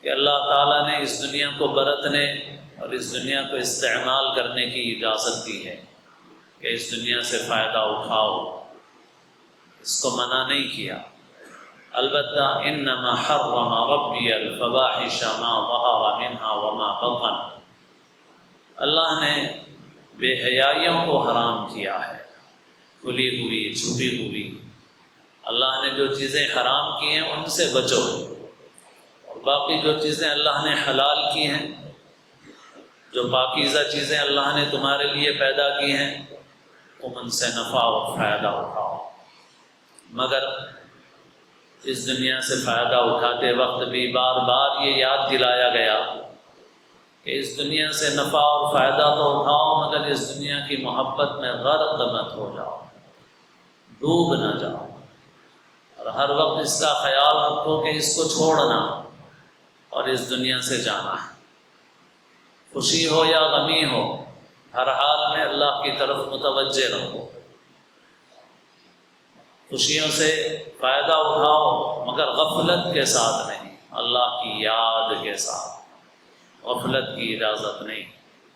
کہ اللہ تعالیٰ نے اس دنیا کو برتنے اور اس دنیا کو استعمال کرنے کی اجازت دی ہے کہ اس دنیا سے فائدہ اٹھاؤ، اس کو منع نہیں کیا۔ البتہ انما حرم ربی الفواحش ما ظہر منها وما بطن، اللہ نے بے حیائیوں کو حرام کیا ہے، کھلی ہوئی چھپی ہوئی۔ اللہ نے جو چیزیں حرام کی ہیں ان سے بچو، اور باقی جو چیزیں اللہ نے حلال کی ہیں، جو پاکیزہ چیزیں اللہ نے تمہارے لیے پیدا کی ہیں، تم ان سے نفع و فائدہ اٹھاؤ۔ مگر اس دنیا سے فائدہ اٹھاتے وقت بھی بار بار یہ یاد دلایا گیا کہ اس دنیا سے نفع اور فائدہ تو اٹھاؤ، مگر اس دنیا کی محبت میں غرق مت ہو جاؤ، ڈوب نہ جاؤ، اور ہر وقت اس کا خیال رکھو کہ اس کو چھوڑنا اور اس دنیا سے جانا ہے۔ خوشی ہو یا غمی ہو، ہر حال میں اللہ کی طرف متوجہ رہو۔ خوشیوں سے فائدہ اٹھاؤ مگر غفلت کے ساتھ نہیں، اللہ کی یاد کے ساتھ، غفلت کی اجازت نہیں۔